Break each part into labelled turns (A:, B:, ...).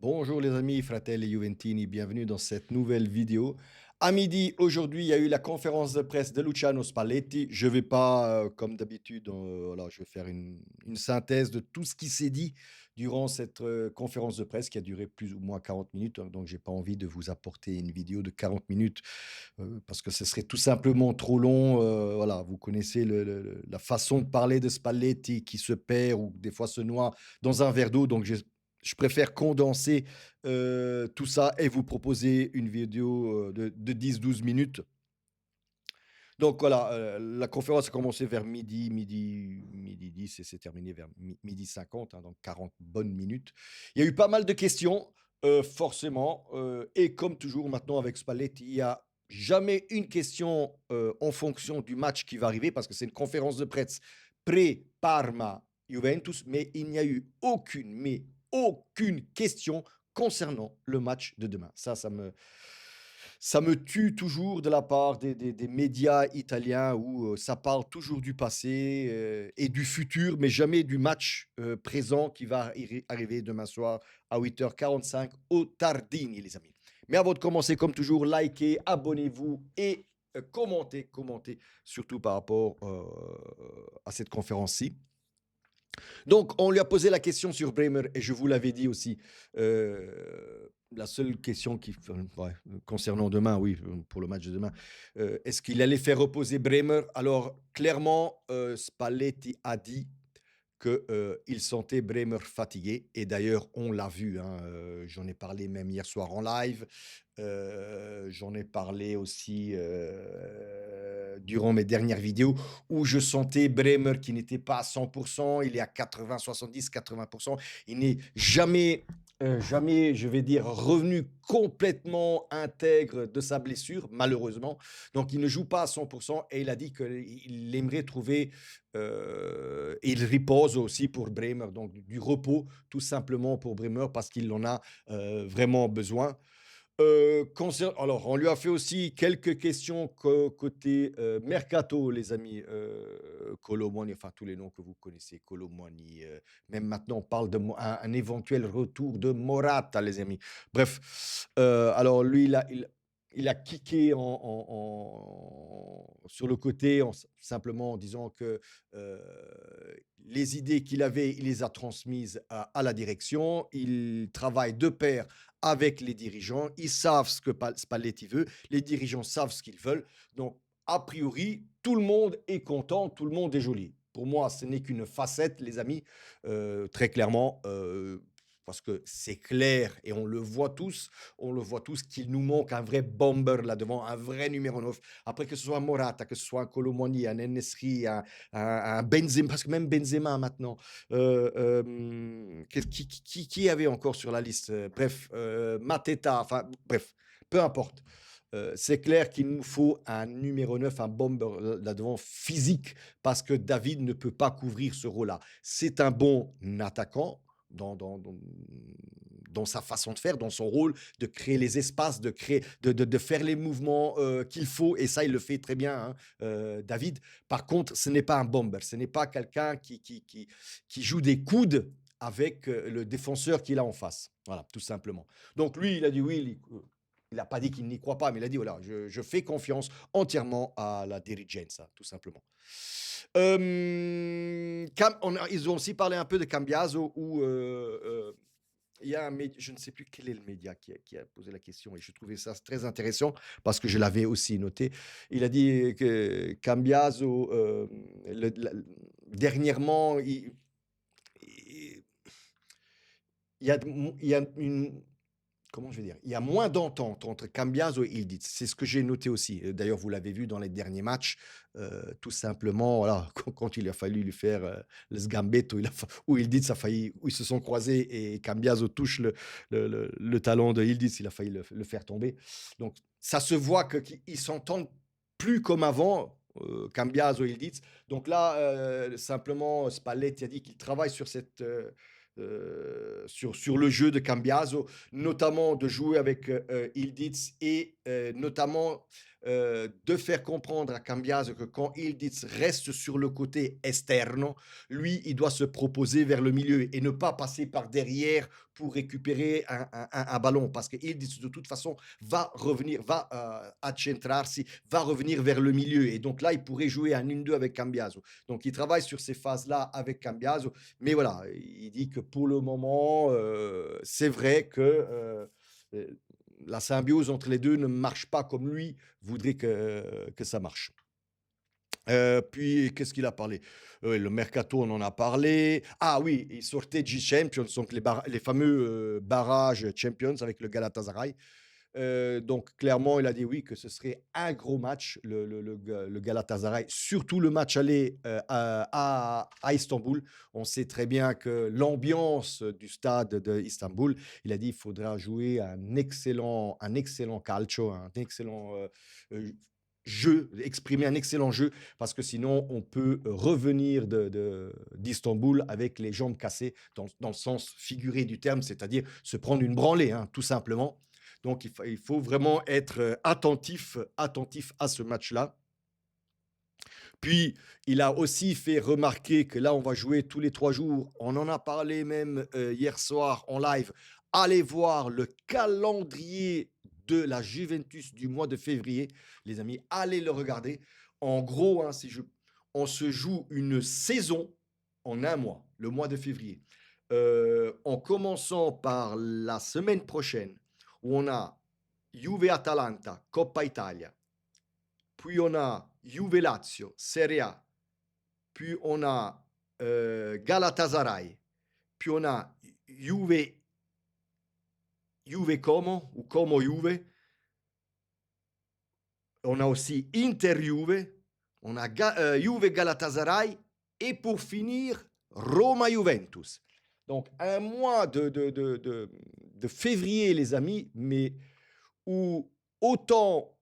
A: Bonjour les amis, Fratelli Juventini, bienvenue dans cette nouvelle vidéo. À midi, aujourd'hui, il y a eu la conférence de presse de Luciano Spalletti. Je vais pas, comme d'habitude, voilà, je vais faire une synthèse de tout ce qui s'est dit durant cette conférence de presse qui a duré plus ou moins 40 minutes. Donc, j'ai pas envie de vous apporter une vidéo de 40 minutes parce que ce serait tout simplement trop long. Voilà, vous connaissez la façon de parler de Spalletti qui se perd ou des fois se noie dans un verre d'eau. Donc, je préfère condenser tout ça et vous proposer une vidéo de 10-12 minutes. Donc voilà, la conférence a commencé vers midi 10 et s'est terminée vers midi 50, hein, donc 40 bonnes minutes. Il y a eu pas mal de questions, forcément, et comme toujours maintenant avec Spalletti, il y a jamais une question en fonction du match qui va arriver parce que c'est une conférence de presse pré-Parma Juventus, mais il n'y a eu aucune, mais aucune question concernant le match de demain. Ça me tue toujours de la part des médias italiens où ça parle toujours du passé et du futur, mais jamais du match présent qui va arriver demain soir à 8h45 au Tardini, les amis. Mais avant de commencer, comme toujours, likez, abonnez-vous et commentez, surtout par rapport à cette conférence-ci. Donc, on lui a posé la question sur Bremer et je vous l'avais dit aussi. La seule question ouais, concernant demain, oui, pour le match de demain, est-ce qu'il allait faire reposer Bremer? Alors, clairement, Spalletti a dit qu'il sentait Bremer fatigué. Et d'ailleurs, on l'a vu, hein, j'en ai parlé même hier soir en live. J'en ai parlé aussi durant mes dernières vidéos où je sentais Bremer qui n'était pas à 100%, il est à 80, 70, 80%. Il n'est jamais, je vais dire, revenu complètement intègre de sa blessure, malheureusement. Donc, il ne joue pas à 100% et il a dit qu'il aimerait trouver, il repose aussi pour Bremer, donc du repos tout simplement pour Bremer parce qu'il en a vraiment besoin. Alors, on lui a fait aussi quelques questions côté mercato, les amis. Kolo Muani, enfin tous les noms que vous connaissez, Kolo Muani. Même maintenant, on parle d'un éventuel retour de Morata, les amis. Bref, alors lui, il a kické sur le côté, simplement en disant que les idées qu'il avait, il les a transmises à la direction. Il travaille de pair avec les dirigeants. Ils savent ce que Spalletti veut. Les dirigeants savent ce qu'ils veulent. Donc, a priori, tout le monde est content, tout le monde est joli. Pour moi, ce n'est qu'une facette, les amis, très clairement, parce que c'est clair et on le voit tous qu'il nous manque un vrai bomber là devant, un vrai numéro 9. Après, que ce soit Morata, que ce soit un Kolo Muani, un En-Nesyri, un Benzema, parce que même Benzema maintenant, qui avait encore sur la liste? Bref, Mateta, enfin bref, peu importe. C'est clair qu'il nous faut un numéro 9, un bomber là-devant physique, parce que David ne peut pas couvrir ce rôle-là. C'est un bon attaquant dans sa façon de faire, dans son rôle, de créer les espaces, de faire les mouvements qu'il faut, et ça, il le fait très bien, hein, David. Par contre, ce n'est pas un bomber, ce n'est pas quelqu'un qui joue des coudes avec le défenseur qu'il a en face. Voilà, tout simplement. Donc lui, il a dit oui, il n'a pas dit qu'il n'y croit pas, mais il a dit voilà, je fais confiance entièrement à la dirigenza, tout simplement. Ils ont aussi parlé un peu de Cambiaso, où il y a je ne sais plus quel est le média qui a posé la question, et je trouvais ça très intéressant parce que je l'avais aussi noté. Il a dit que Cambiaso, dernièrement, il, il y a une, comment je vais dire? Il y a moins d'entente entre Cambiaso et Yildiz. C'est ce que j'ai noté aussi. D'ailleurs, vous l'avez vu dans les derniers matchs, tout simplement, voilà, quand il a fallu lui faire le sgambetto, où Yildiz a failli, où ils se sont croisés et Cambiaso touche le talon de Yildiz, il a failli le faire tomber. Donc, ça se voit qu'ils s'entendent plus comme avant. Cambiaso et Yildiz. Donc là, simplement, Spalletti a dit qu'il travaille sur sur le jeu de Cambiaso, notamment de jouer avec Ildiz et notamment de faire comprendre à Cambiaso que quand Ildiz reste sur le côté externo, lui, il doit se proposer vers le milieu et ne pas passer par derrière pour récupérer un ballon. Parce que Ildiz, de toute façon, va revenir, va accentrarsi, va revenir vers le milieu. Et donc là, il pourrait jouer un 1-2 avec Cambiaso. Donc il travaille sur ces phases-là avec Cambiaso. Mais voilà, il dit que pour le moment, c'est vrai que la symbiose entre les deux ne marche pas comme lui voudrait que ça marche. Puis, qu'est-ce qu'il a parlé? Le mercato, on en a parlé. Ah oui, il sortait du Champions, donc les fameux barrages Champions avec le Galatasaray. Donc clairement, il a dit oui, que ce serait un gros match, le Galatasaray, surtout le match aller à Istanbul. On sait très bien que l'ambiance du stade d'Istanbul, il a dit il faudra jouer un excellent calcio, un excellent jeu, exprimer un excellent jeu, parce que sinon on peut revenir d'Istanbul avec les jambes cassées, dans le sens figuré du terme, c'est-à-dire se prendre une branlée, hein, tout simplement. Donc, il faut vraiment être attentif à ce match-là. Puis, il a aussi fait remarquer que là, on va jouer tous les 3 jours. On en a parlé même hier soir en live. Allez voir le calendrier de la Juventus du mois de février. Les amis, allez le regarder. En gros, hein, on se joue une saison en un mois, le mois de février. En commençant par la semaine prochaine, où on a Juve-Atalanta, Coppa Italia, puis on a Juve-Lazio, Serie A, puis on a Galatasaray, puis on a Juve, Juve Como, ou Como Juve, on a aussi Inter Juve, on a Juve Galatasaray, et pour finir, Roma Juventus. Donc un mois de février, les amis, mais où autant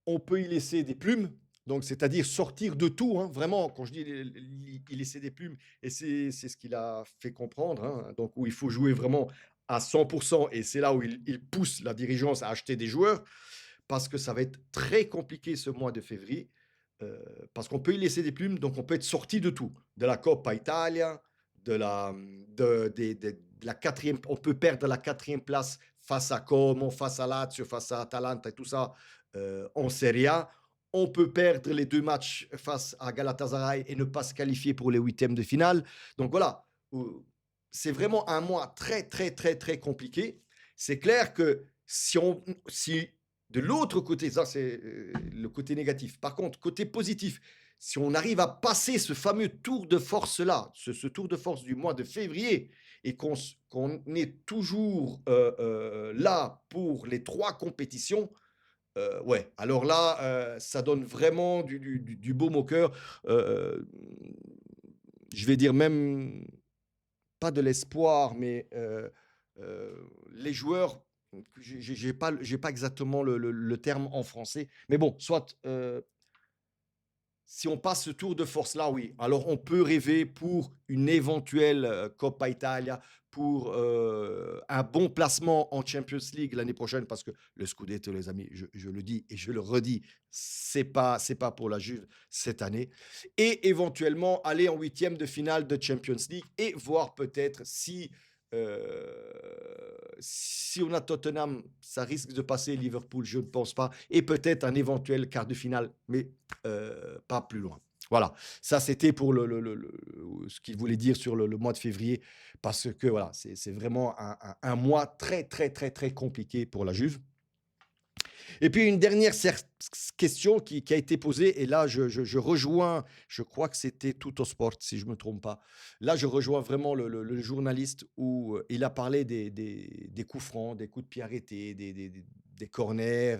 A: on peut y laisser des plumes, donc c'est-à-dire sortir de tout, hein, vraiment, quand je dis y laisser des plumes, et c'est ce qu'il a fait comprendre, hein, donc où il faut jouer vraiment à 100%, et c'est là où il pousse la dirigeance à acheter des joueurs, parce que ça va être très compliqué ce mois de février, parce qu'on peut y laisser des plumes, donc on peut être sorti de tout, de la Coppa Italia, de la quatrième, on peut perdre la quatrième place face à Como, face à Lazio, face à Atalanta et tout ça en Serie A. On peut perdre les 2 matchs face à Galatasaray et ne pas se qualifier pour les huitièmes de finale. Donc voilà, c'est vraiment un mois très, très, très, très compliqué. C'est clair que si de l'autre côté, ça c'est le côté négatif. Par contre, côté positif, si on arrive à passer ce fameux tour de force-là, ce tour de force du mois de février, et qu'on est toujours là pour les 3 compétitions, ouais, alors là, ça donne vraiment du baume au cœur. Je vais dire même pas de l'espoir, mais les joueurs, j'ai pas exactement le terme en français, mais bon, soit si on passe ce tour de force-là, oui, alors on peut rêver pour une éventuelle Coppa Italia, pour un bon placement en Champions League l'année prochaine, parce que le Scudetto, les amis, je le dis et je le redis, c'est pas pour la Juve cette année. Et éventuellement aller en huitième de finale de Champions League et voir peut-être si on a Tottenham, ça risque de passer Liverpool, je ne pense pas, et peut-être un éventuel quart de finale, mais pas plus loin. Voilà, ça c'était pour ce qu'il voulait dire sur le mois de février, parce que voilà, c'est vraiment un mois très, très, très, très compliqué pour la Juve. Et puis une dernière question qui a été posée, et là je rejoins, je crois que c'était Tutto Sport, si je ne me trompe pas. Là, je rejoins vraiment le journaliste où il a parlé des coups francs, des coups de pied arrêtés, des corners,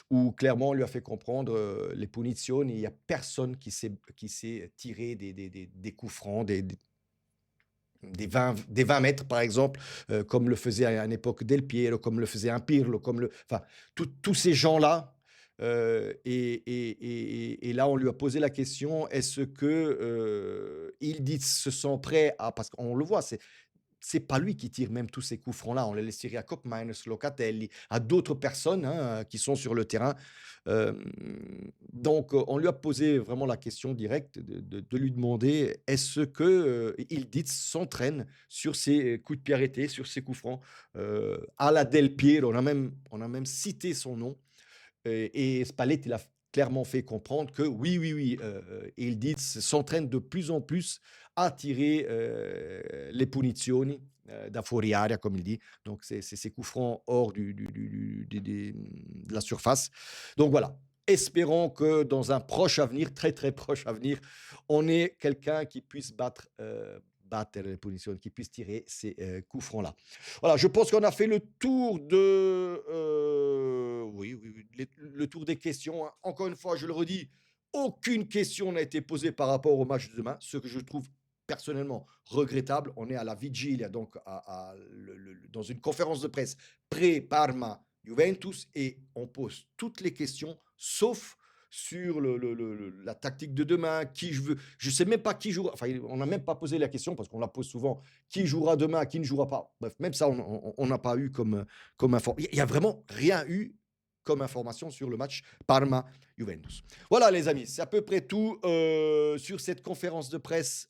A: où clairement on lui a fait comprendre les punitions, il n'y a personne qui sait tirer des coups francs, des 20 mètres, par exemple, comme le faisait à une époque Del Piero, comme le faisait un Pirlo, enfin, tous ces gens-là. Et là, on lui a posé la question, est-ce que il dit se sent prêt à, parce qu'on le voit, c'est pas lui qui tire même tous ces coups francs-là. On les laisse tirer à Koopmeiners, Locatelli, à d'autres personnes, hein, qui sont sur le terrain. Hem, donc, on lui a posé vraiment la question directe de lui demander: «Est-ce que, Yildiz s'entraîne sur ses coups de pied arrêtés, sur ses coups francs?» À la Del Piero, on a même cité son nom. Et Spalletti l'a clairement fait comprendre que oui, oui, oui, Yildiz s'entraîne de plus en plus à tirer, les punizioni, da fuori area, comme il dit. Donc c'est ces coups francs hors de la surface. Donc voilà, espérons que dans un proche avenir, très, très proche avenir, on ait quelqu'un qui puisse battre les punizioni, qui puisse tirer ces, coups francs-là. Voilà, je pense qu'on a fait le tour oui, oui, oui, le tour des questions, hein. Encore une fois, je le redis, aucune question n'a été posée par rapport au match de demain, ce que je trouve personnellement regrettable. On est à la vigilia, donc dans une conférence de presse pré-Parma-Juventus et on pose toutes les questions, sauf sur la tactique de demain, qui je veux. Je ne sais même pas qui jouera. Enfin, on n'a même pas posé la question parce qu'on la pose souvent, qui jouera demain, qui ne jouera pas. Bref, même ça, on n'a pas eu comme info. Il n'y a vraiment rien eu comme information sur le match Parma-Juventus. Voilà, les amis, c'est à peu près tout sur cette conférence de presse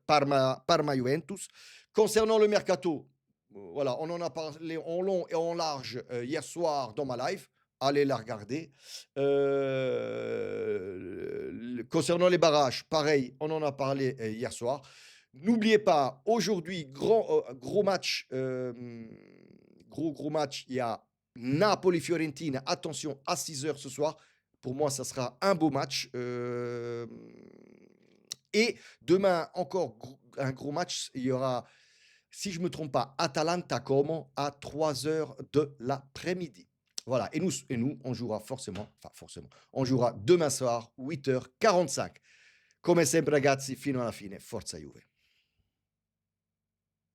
A: Parma-Juventus. Concernant le mercato, voilà, on en a parlé en long et en large hier soir dans ma live. Allez la regarder. Concernant les barrages, pareil, on en a parlé hier soir. N'oubliez pas, aujourd'hui, gros match, gros match, il y a Napoli-Fiorentina, attention, à 6 heures ce soir. Pour moi, ça sera un beau match. Et demain, encore un gros match, il y aura, si je ne me trompe pas, Atalanta-Como à 3 heures de l'après-midi. Voilà, et nous, on jouera forcément, on jouera demain soir, 8h45. Come sempre ragazzi, fino alla fine, forza Juve.